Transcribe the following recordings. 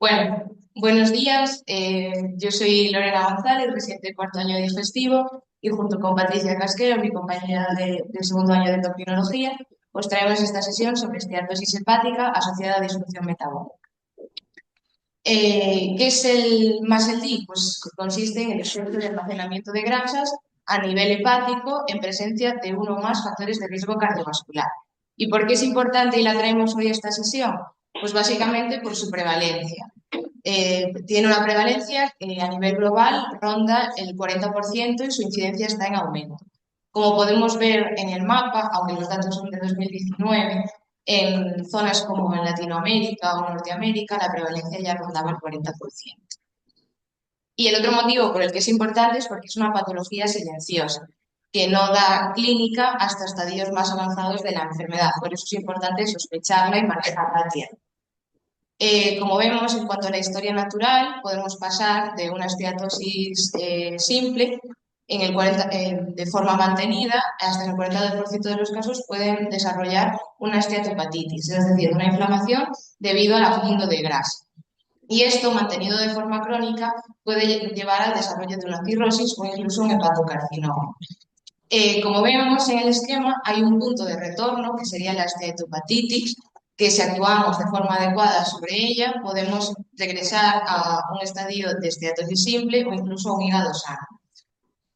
Bueno, buenos días. Yo soy Lorena González, residente de cuarto año de digestivo, y junto con Patricia Casquero, mi compañera del segundo año de endocrinología, os traemos esta sesión sobre esteatosis hepática asociada a disfunción metabólica. ¿Qué es el MASLD? Pues consiste en el esfuerzo de almacenamiento de grasas a nivel hepático en presencia de uno o más factores de riesgo cardiovascular. ¿Y por qué es importante y la traemos hoy a esta sesión? Pues básicamente por su prevalencia. Tiene una prevalencia que a nivel global ronda el 40% y su incidencia está en aumento. Como podemos ver en el mapa, aunque los datos son de 2019, en zonas como en Latinoamérica o Norteamérica la prevalencia ya rondaba el 40%. Y el otro motivo por el que es importante es porque es una patología silenciosa, que no da clínica hasta estadios más avanzados de la enfermedad. Por eso es importante sospecharla y manejarla a tiempo. Como vemos, en cuanto a la historia natural, podemos pasar de una esteatosis simple de forma mantenida, hasta en el 40% de los casos pueden desarrollar una esteatopatitis, es decir, una inflamación debido al acúmulo de grasa. Y esto, mantenido de forma crónica, puede llevar al desarrollo de una cirrosis o incluso un hepatocarcinoma. Como vemos en el esquema, hay un punto de retorno, que sería la esteatopatitis, que si actuamos de forma adecuada sobre ella, podemos regresar a un estadio de esteatosis simple o incluso a un hígado sano.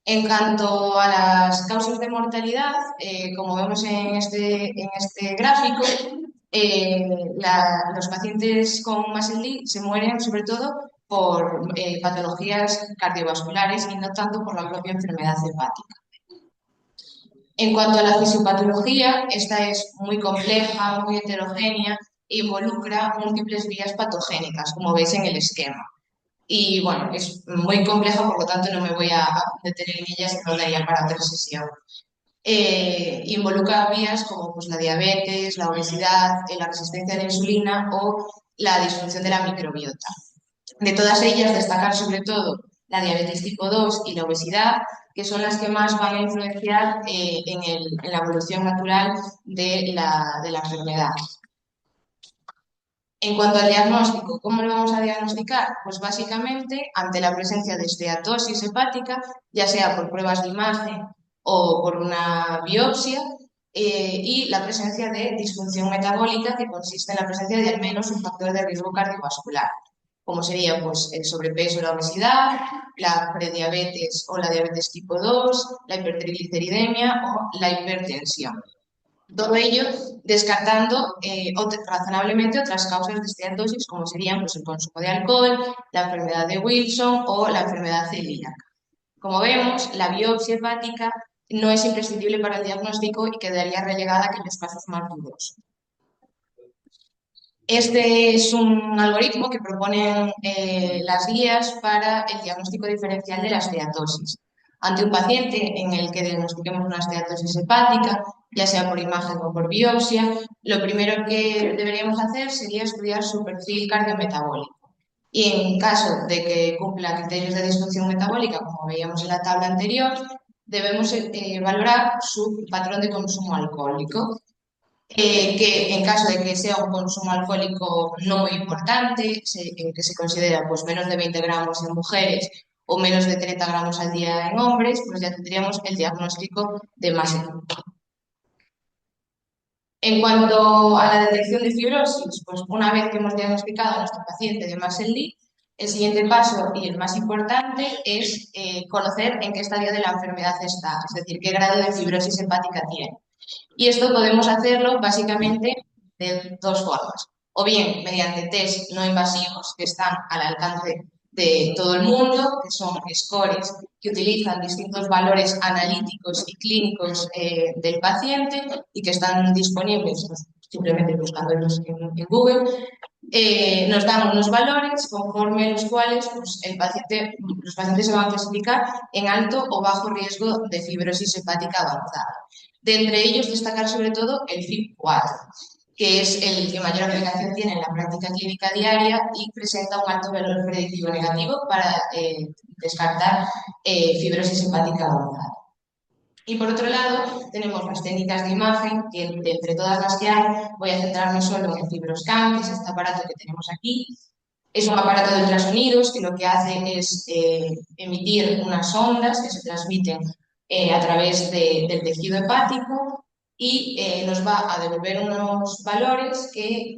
En cuanto a las causas de mortalidad, como vemos en este gráfico, los pacientes con MASLD se mueren sobre todo por patologías cardiovasculares y no tanto por la propia enfermedad hepática. En cuanto a la fisiopatología, esta es muy compleja, muy heterogénea e involucra múltiples vías patogénicas, como veis en el esquema. Y bueno, es muy compleja, por lo tanto no me voy a detener en ella, sino daría para otra sesión. Involucra vías como pues, la diabetes, la obesidad, la resistencia a la insulina o la disfunción de la microbiota. De todas ellas, destacar sobre todo la diabetes tipo 2 y la obesidad, que son las que más van a influenciar en la evolución natural de la enfermedad. En cuanto al diagnóstico, ¿cómo lo vamos a diagnosticar? Pues básicamente ante la presencia de esteatosis hepática, ya sea por pruebas de imagen o por una biopsia, y la presencia de disfunción metabólica, que consiste en la presencia de al menos un factor de riesgo cardiovascular, como sería pues, el sobrepeso, la obesidad, la prediabetes o la diabetes tipo 2, la hipertrigliceridemia o la hipertensión. Todo ello descartando razonablemente otras causas de esteatosis, como serían pues, el consumo de alcohol, la enfermedad de Wilson o la enfermedad celíaca. Como vemos, la biopsia hepática no es imprescindible para el diagnóstico y quedaría relegada a aquellos casos más dudosos. Este es un algoritmo que proponen las guías para el diagnóstico diferencial de la esteatosis. Ante un paciente en el que diagnostiquemos una esteatosis hepática, ya sea por imagen o por biopsia, lo primero que deberíamos hacer sería estudiar su perfil cardiometabólico. Y en caso de que cumpla criterios de disfunción metabólica, como veíamos en la tabla anterior, debemos valorar su patrón de consumo alcohólico, que en caso de que sea un consumo alcohólico no muy importante, que se considera pues, menos de 20 gramos en mujeres o menos de 30 gramos al día en hombres, pues ya tendríamos el diagnóstico de MASLD. En cuanto a la detección de fibrosis, pues una vez que hemos diagnosticado a nuestro paciente de MASLD, el siguiente paso y el más importante es conocer en qué estadio de la enfermedad está, es decir, qué grado de fibrosis hepática tiene. Y esto podemos hacerlo básicamente de dos formas. O bien mediante test no invasivos que están al alcance de todo el mundo, que son scores que utilizan distintos valores analíticos y clínicos del paciente y que están disponibles pues, simplemente buscándolos en Google. Nos dan unos valores conforme los cuales pues, los pacientes se van a clasificar en alto o bajo riesgo de fibrosis hepática avanzada. De entre ellos destacar sobre todo el FIB4, que es el que mayor aplicación tiene en la práctica clínica diaria y presenta un alto valor predictivo negativo para descartar fibrosis hepática avanzada. Y por otro lado, tenemos las técnicas de imagen, que de entre todas las que hay, voy a centrarme solo en el FibroScan, que es este aparato que tenemos aquí, Es un aparato de ultrasonidos que lo que hace es emitir unas ondas que se transmiten a través del tejido hepático y nos va a devolver unos valores que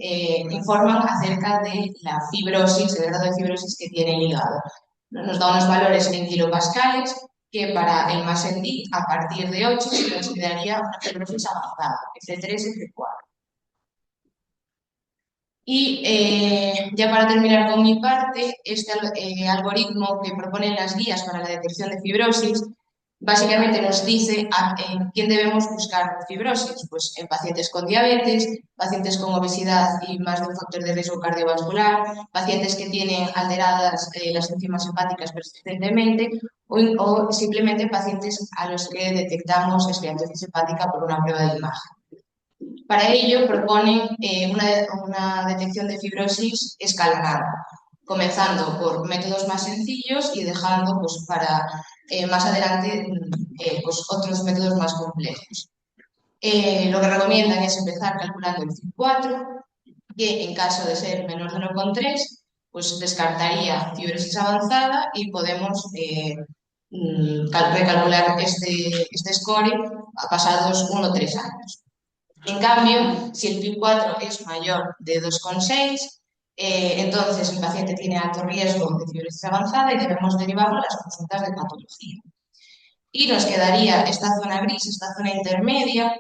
informan acerca de la fibrosis, el grado de fibrosis que tiene el hígado. Nos da unos valores en kilopascales que para el MASLD a partir de 8 se consideraría una fibrosis avanzada, F3, F4. Y ya para terminar con mi parte, este algoritmo que proponen las guías para la detección de fibrosis básicamente nos dice en quién debemos buscar fibrosis, pues en pacientes con diabetes, pacientes con obesidad y más de un factor de riesgo cardiovascular, pacientes que tienen alteradas las enzimas hepáticas persistentemente o simplemente pacientes a los que detectamos esteatosis hepática por una prueba de imagen. Para ello proponen una detección de fibrosis escalonada, comenzando por métodos más sencillos y dejando pues, para más adelante pues, otros métodos más complejos. Lo que recomiendan es empezar calculando el FIB4, que en caso de ser menor de 1,3, pues descartaría fibrosis avanzada y podemos recalcular este score a pasados 1 o 3 años. En cambio, si el FIB4 es mayor de 2,6, entonces el paciente tiene alto riesgo de fibrosis avanzada y debemos derivarlo a las consultas de patología. Y nos quedaría esta zona gris, esta zona intermedia,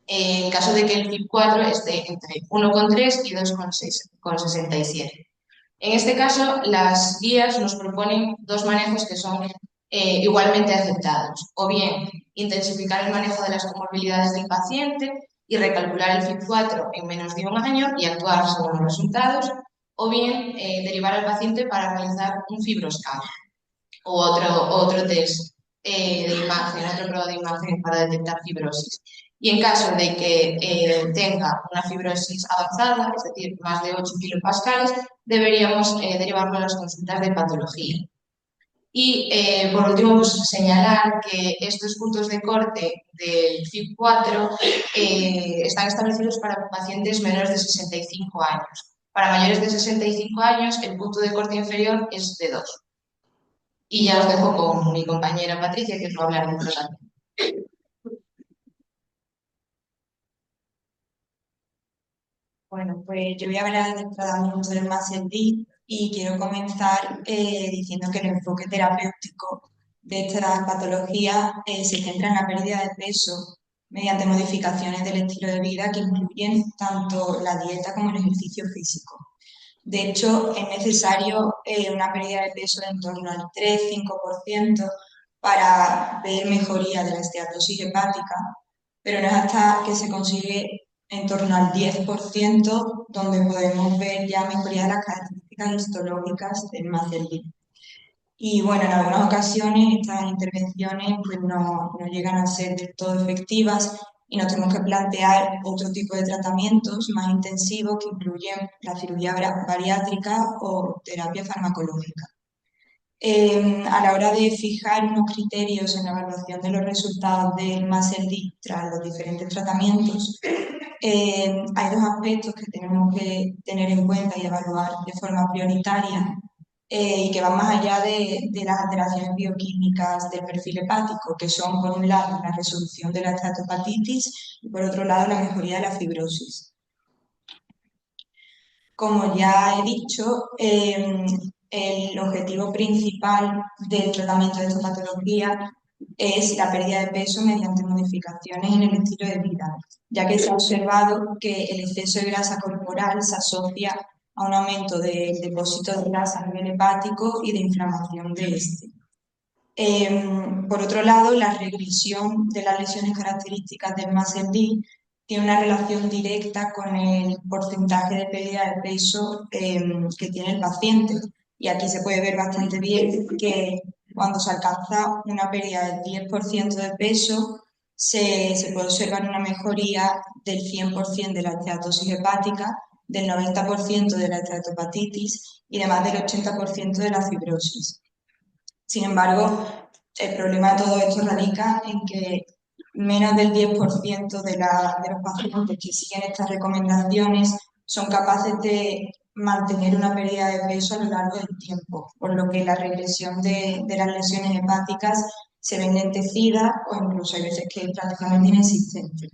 en caso de que el FIB4 esté entre 1,3 y 2,67. En este caso, las guías nos proponen dos manejos que son igualmente aceptados, o bien intensificar el manejo de las comorbilidades del paciente y recalcular el FIB4 en menos de un año y actuar según los resultados, o bien derivar al paciente para realizar un fibroscan o otro test de imagen, otra prueba de imagen para detectar fibrosis. Y en caso de que tenga una fibrosis avanzada, es decir, más de 8 kilopascales, deberíamos derivarlo a las consultas de patología. Y por último, pues, señalar que estos puntos de corte del FIB4 están establecidos para pacientes menores de 65 años. Para mayores de 65 años, el punto de corte inferior es de 2. Y ya os dejo con mi compañera Patricia, que os va a hablar del tratamiento. Bueno, pues yo voy a hablar del tratamiento del MASLD y quiero comenzar diciendo que el enfoque terapéutico de esta patología se centra en la pérdida de peso mediante modificaciones del estilo de vida que incluyen tanto la dieta como el ejercicio físico. De hecho, es necesario una pérdida de peso de en torno al 3-5% para ver mejoría de la esteatosis hepática, pero no es hasta que se consigue en torno al 10% donde podemos ver ya mejoría de las características histológicas del MASLD. Y bueno, en algunas ocasiones estas intervenciones pues no llegan a ser del todo efectivas y nos tenemos que plantear otro tipo de tratamientos más intensivos que incluyen la cirugía bariátrica o terapia farmacológica. A la hora de fijar unos criterios en la evaluación de los resultados del MASLD tras los diferentes tratamientos, hay dos aspectos que tenemos que tener en cuenta y evaluar de forma prioritaria y que van más allá de las alteraciones bioquímicas del perfil hepático, que son, por un lado, la resolución de la esteatopatitis y, por otro lado, la mejoría de la fibrosis. Como ya he dicho, el objetivo principal del tratamiento de esta patología es la pérdida de peso mediante modificaciones en el estilo de vida, ya que se ha observado que el exceso de grasa corporal se asocia a un aumento del depósito de grasa a nivel hepático y de inflamación de este. Por otro lado, la regresión de las lesiones características del MASLD tiene una relación directa con el porcentaje de pérdida de peso que tiene el paciente. Y aquí se puede ver bastante bien que cuando se alcanza una pérdida del 10% de peso, se puede observar una mejoría del 100% de la esteatosis hepática, del 90% de la esteatopatitis y de más del 80% de la fibrosis. Sin embargo, el problema de todo esto radica en que menos del 10% de los pacientes que siguen estas recomendaciones son capaces de mantener una pérdida de peso a lo largo del tiempo, por lo que la regresión de las lesiones hepáticas se ven lentecidas o incluso hay veces que es prácticamente inexistente.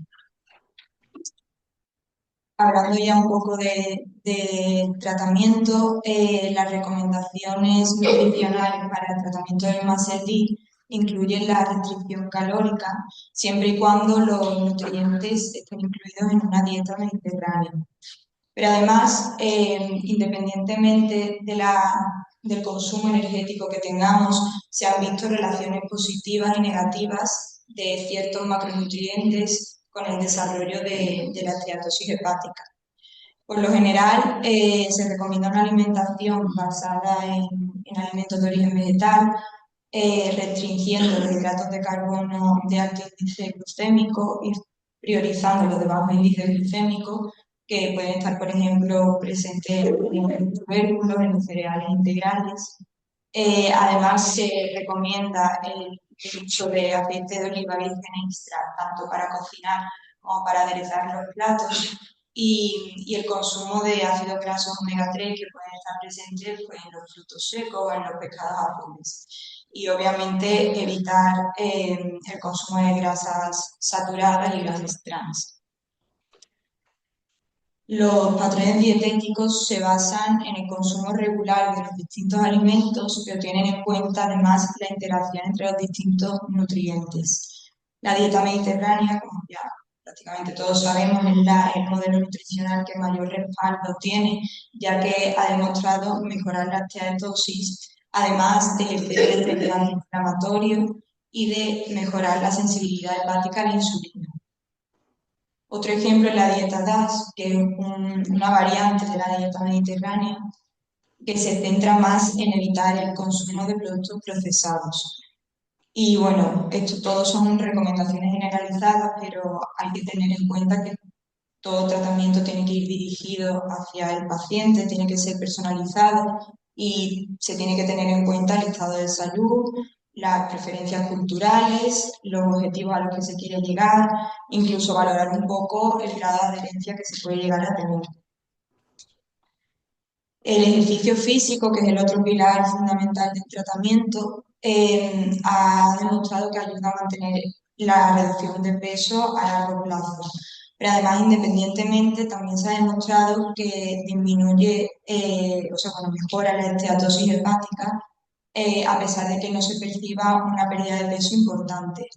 Hablando ya un poco de tratamiento, las recomendaciones nutricionales para el tratamiento del MASLD incluyen la restricción calórica, siempre y cuando los nutrientes estén incluidos en una dieta mediterránea. Pero además, independientemente del consumo energético que tengamos, se han visto relaciones positivas y negativas de ciertos macronutrientes con el desarrollo de la esteatosis hepática. Por lo general, se recomienda una alimentación basada en alimentos de origen vegetal, restringiendo los hidratos de carbono de alto índice glucémico y priorizando los de bajo índice glucémico, que pueden estar, por ejemplo, presentes en los tubérculos, en los cereales integrales. Además, se recomienda el uso de aceite de oliva virgen extra, tanto para cocinar como para aderezar los platos, y el consumo de ácidos grasos omega 3 que pueden estar presentes pues, en los frutos secos o en los pescados azules. Y obviamente evitar el consumo de grasas saturadas y grasas trans. Los patrones dietéticos se basan en el consumo regular de los distintos alimentos, pero tienen en cuenta además la interacción entre los distintos nutrientes. La dieta mediterránea, como ya prácticamente todos sabemos, es el modelo nutricional que mayor respaldo tiene, ya que ha demostrado mejorar la esteatosis, además de ejercer el antiinflamatorio y de mejorar la sensibilidad hepática a la insulina. Otro ejemplo es la dieta DAS, que es una variante de la dieta mediterránea, que se centra más en evitar el consumo de productos procesados. Y bueno, esto todos son recomendaciones generalizadas, pero hay que tener en cuenta que todo tratamiento tiene que ir dirigido hacia el paciente, tiene que ser personalizado y se tiene que tener en cuenta el estado de salud, las preferencias culturales, los objetivos a los que se quiere llegar, incluso valorar un poco el grado de adherencia que se puede llegar a tener. El ejercicio físico, que es el otro pilar fundamental del tratamiento, ha demostrado que ayuda a mantener la reducción de peso a largo plazo. Pero además, independientemente, también se ha demostrado que disminuye, mejora la esteatosis hepática, a pesar de que no se perciba una pérdida de peso importante.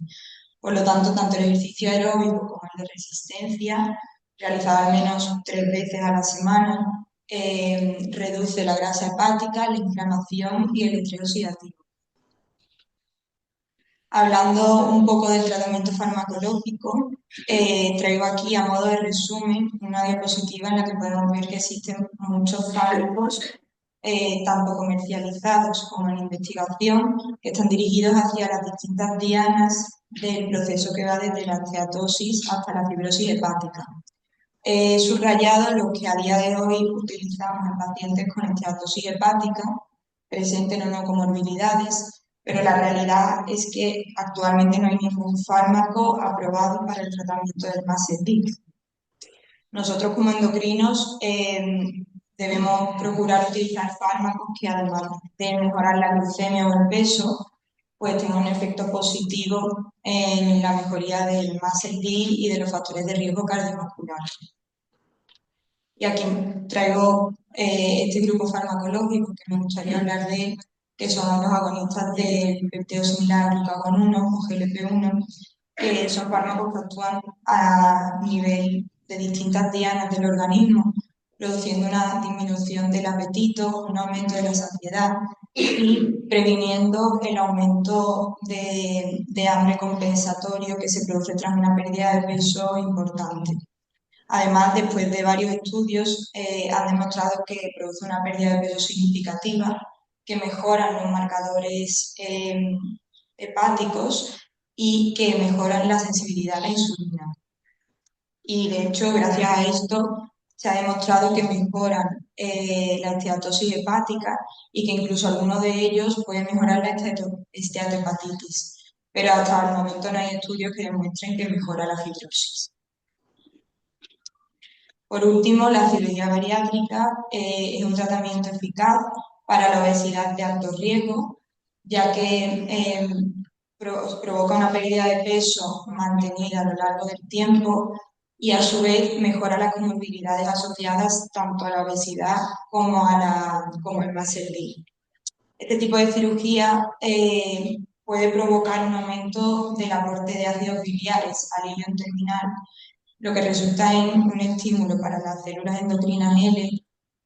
Por lo tanto, tanto el ejercicio aeróbico como el de resistencia, realizado al menos 3 veces a la semana, reduce la grasa hepática, la inflamación y el estrés oxidativo. Hablando un poco del tratamiento farmacológico, traigo aquí a modo de resumen una diapositiva en la que podemos ver que existen muchos fármacos, tanto comercializados como en investigación, que están dirigidos hacia las distintas dianas del proceso que va desde la esteatosis hasta la fibrosis hepática. He subrayado los que a día de hoy utilizamos en pacientes con esteatosis hepática, presenten o no comorbilidades, pero la realidad es que actualmente no hay ningún fármaco aprobado para el tratamiento del MASLD. Nosotros como endocrinos debemos procurar utilizar fármacos que además de mejorar la glucemia o el peso, pues tengan un efecto positivo en la mejoría del MASLD y de los factores de riesgo cardiovascular. Y aquí traigo este grupo farmacológico que me gustaría hablar de él, que son los agonistas del peptido similar al glucagón 1 o GLP-1, que son fármacos que actúan a nivel de distintas dianas del organismo, produciendo una disminución del apetito, un aumento de la saciedad y previniendo el aumento de hambre compensatorio que se produce tras una pérdida de peso importante. Además, después de varios estudios, han demostrado que produce una pérdida de peso significativa, que mejoran los marcadores hepáticos y que mejoran la sensibilidad a la insulina. Y de hecho, gracias a esto, se ha demostrado que mejoran la esteatosis hepática y que incluso algunos de ellos pueden mejorar la esteatohepatitis. Pero hasta el momento no hay estudios que demuestren que mejora la fibrosis. Por último, la cirugía bariátrica es un tratamiento eficaz para la obesidad de alto riesgo, ya que provoca una pérdida de peso mantenida a lo largo del tiempo y a su vez mejora las comorbilidades asociadas tanto a la obesidad como al MASLD. Este tipo de cirugía puede provocar un aumento del aporte de ácidos biliares al hilo intestinal, lo que resulta en un estímulo para las células endocrinas L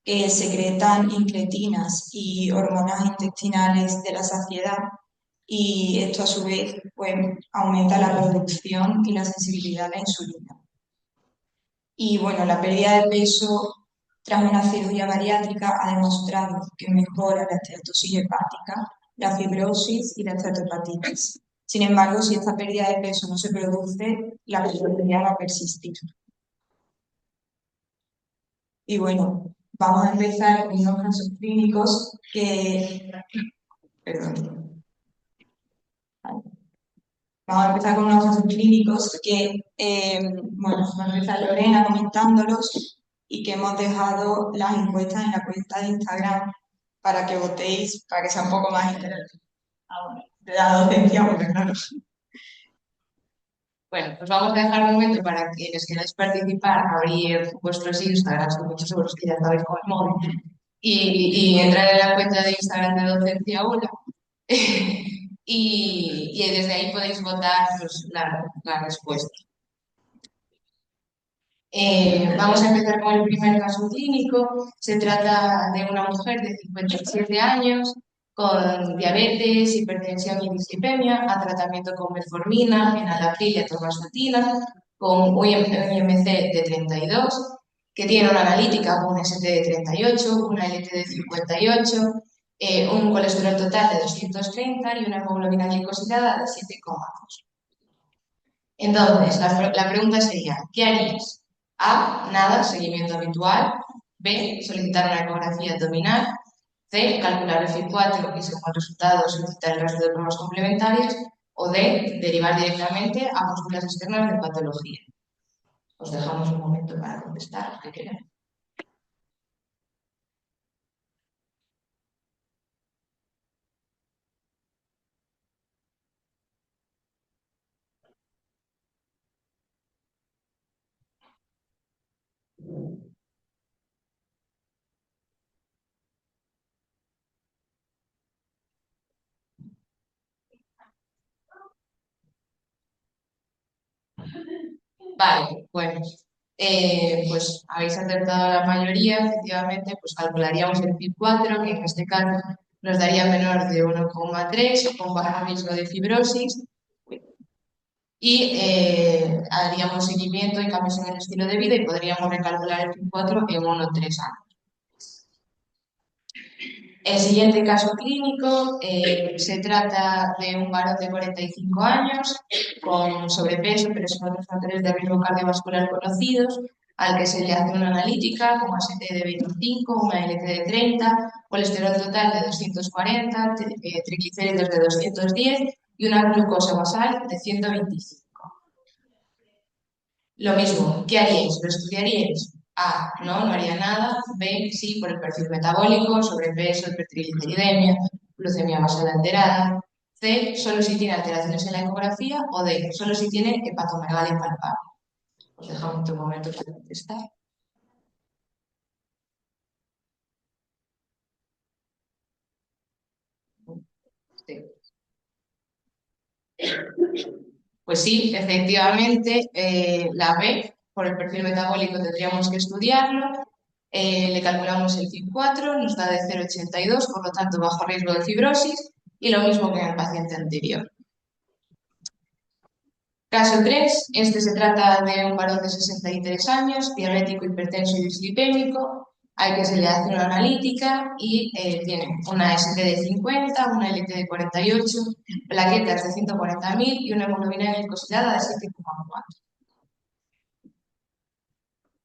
que secretan incretinas y hormonas intestinales de la saciedad, y esto a su vez pues, aumenta la producción y la sensibilidad a la insulina. Y bueno, la pérdida de peso tras una cirugía bariátrica ha demostrado que mejora la esteatosis hepática, la fibrosis y la esteatohepatitis. Sin embargo, si esta pérdida de peso no se produce, la patología va a persistir. Y bueno, vamos a empezar con unos casos clínicos que... Perdón. Vamos a empezar con unos casos clínicos que, bueno, va a empezar Lorena comentándolos y que hemos dejado las encuestas en la cuenta de Instagram para que votéis, para que sea un poco más interactivo. Bueno, de la docencia, bueno, claro. Bueno, pues vamos a dejar un momento para que les queráis participar, abrir vuestros Instagrams, que muchos seguros que ya sabéis con el móvil, y entrar en la cuenta de Instagram de Docencia Aula. Y desde ahí podéis votar pues, la respuesta. Vamos a empezar con el primer caso clínico. Se trata de una mujer de 57 años con diabetes, hipertensión y dislipemia, a tratamiento con metformina, enalapril y atorvastatina, con un IMC de 32, que tiene una analítica con un ST de 38, una LT de 58, un colesterol total de 230 y una hemoglobina glicosilada de 7,2. Entonces, la pregunta sería, ¿qué harías? A, nada, seguimiento habitual. B, solicitar una ecografía abdominal. C, calcular el FI4 y según el resultado solicitar el resto de pruebas complementarias. O D, derivar directamente a consultas externas de patología. Os dejamos un momento para contestar, ¿qué queréis? Vale, bueno, pues habéis acertado la mayoría, efectivamente, pues calcularíamos el PI4, que en este caso nos daría menor de 1,3 con bajo riesgo de fibrosis, y haríamos seguimiento y cambios en el estilo de vida y podríamos recalcular el PI4 en 1 o 3 años. El siguiente caso clínico se trata de un varón de 45 años con sobrepeso, pero sin otros factores de riesgo cardiovascular conocidos, al que se le hace una analítica con AST de 25, una LT de 30, colesterol total de 240, triglicéridos de 210 y una glucosa basal de 125. Lo mismo, ¿qué haríais? ¿Lo estudiaríais? A, no haría nada. B, sí, por el perfil metabólico, sobrepeso, hipertrigliceridemia, glucemia basal alterada. C, solo si tiene alteraciones en la ecografía. O D, solo si tiene hepatomegalia palpable. Os dejamos un momento para contestar. Sí. Pues sí, efectivamente, la B, por el perfil metabólico tendríamos que estudiarlo. Le calculamos el FIB4, nos da de 0,82, por lo tanto bajo riesgo de fibrosis, y lo mismo que en el paciente anterior. Caso 3, este se trata de un varón de 63 años, diabético, hipertenso y dislipémico, al que se le hace una analítica y tiene una ST de 50, una LT de 48, plaquetas de 140.000 y una hemoglobina glicosilada de 7,4.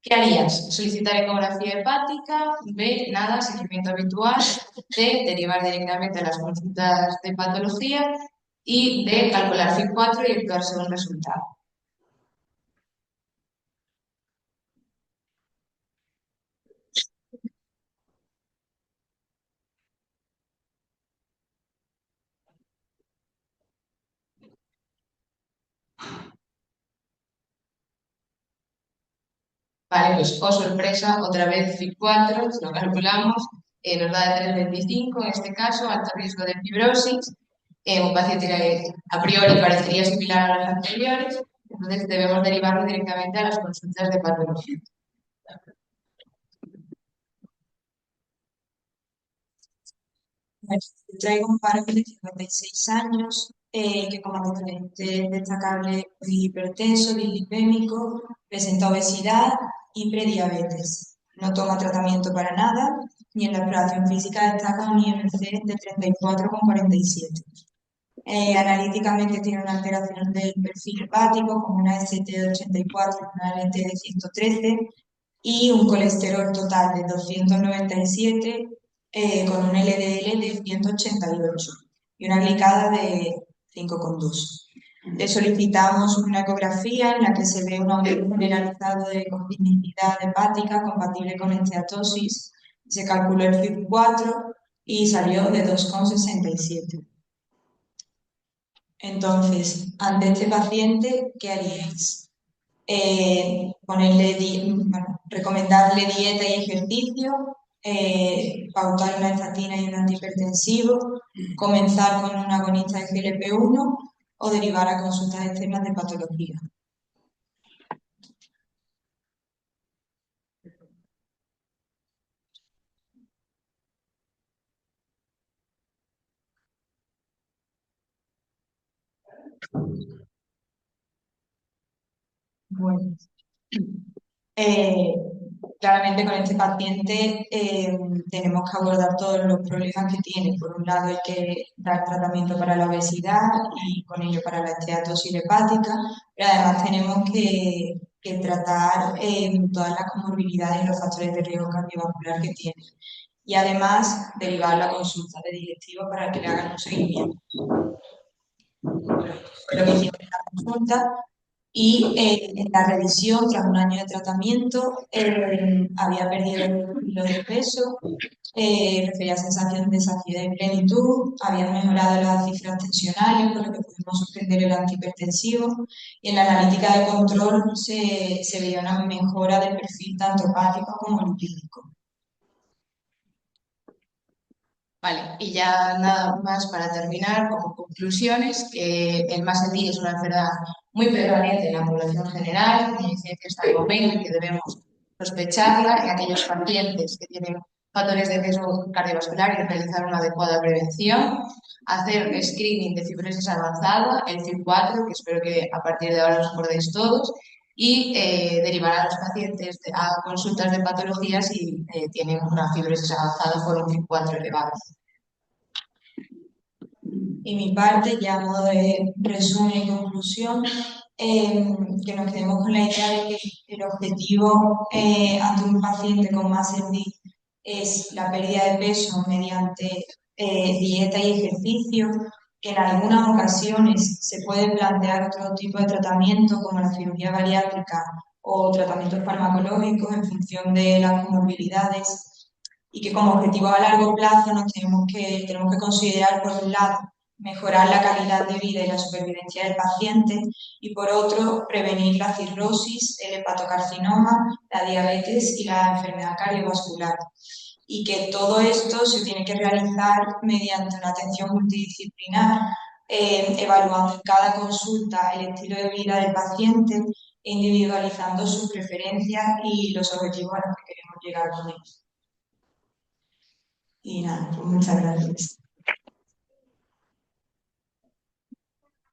¿Qué harías? Solicitar ecografía hepática. B, nada, seguimiento habitual. C, derivar directamente a las consultas de patología. Y D, calcular FIB4 y actuar según resultado. Vale, pues oh sorpresa, otra vez FIB4, si lo calculamos, nos da de 3,25 en este caso, alto riesgo de fibrosis. Un paciente que a priori parecería similar a los anteriores, entonces debemos derivarlo directamente a las consultas de patología. Bueno, traigo un varón de 56 años que como antecedente destacable es hipertenso, dislipémico, presenta obesidad y prediabetes. No toma tratamiento para nada y en la exploración física destaca un IMC de 34,47. Analíticamente tiene una alteración del perfil hepático con una ST de 84 y una LT de 113 y un colesterol total de 297 con un LDL de 188 y una glicada de 5,2. Le solicitamos una ecografía en la que se ve un aumento generalizado de cognicidad hepática compatible con esteatosis. Se calculó el FIB4 y salió de 2,67. Entonces, ante este paciente, ¿qué haríais? Recomendarle dieta y ejercicio, pautar una estatina y un antihipertensivo, comenzar con un agonista de GLP-1 o derivar a consultas externas de patología. Bueno, eh, claramente con este paciente tenemos que abordar todos los problemas que tiene. Por un lado hay que dar tratamiento para la obesidad y con ello para la esteatosis hepática, pero además tenemos que tratar todas las comorbilidades y los factores de riesgo cardiovascular que tiene. Y además derivar la consulta de directivo para que le hagan un seguimiento. Lo que hicimos en la consulta y en la revisión, tras un año de tratamiento, había perdido 2 kilos de peso, refería a sensación de saciedad y plenitud, había mejorado las cifras tensionales, por lo que pudimos suspender el antihipertensivo, y en la analítica de control se veía una mejora del perfil tanto hepático como lipídico. Vale, y ya nada más para terminar, como conclusiones, que el MASLD es una enfermedad muy prevalente en la población general, la incidencia está en aumento y que debemos sospecharla en aquellos pacientes que tienen factores de riesgo cardiovascular y realizar una adecuada prevención, hacer screening de fibrosis avanzada, el FIB4, que espero que a partir de ahora os acordéis todos, y derivar a los pacientes a consultas de patología si tienen una fibrosis avanzada por un FIB4 elevado. Y mi parte, ya a modo de resumen y conclusión, que nos quedemos con la idea de que el objetivo ante un paciente con MASLD es la pérdida de peso mediante dieta y ejercicio, que en algunas ocasiones se puede plantear otro tipo de tratamiento como la cirugía bariátrica o tratamientos farmacológicos en función de las comorbilidades y que como objetivo a largo plazo tenemos que considerar por un lado mejorar la calidad de vida y la supervivencia del paciente y por otro prevenir la cirrosis, el hepatocarcinoma, la diabetes y la enfermedad cardiovascular. Y que todo esto se tiene que realizar mediante una atención multidisciplinar, evaluando en cada consulta el estilo de vida del paciente e individualizando sus preferencias y los objetivos a los que queremos llegar con ellos. Y nada, pues muchas gracias.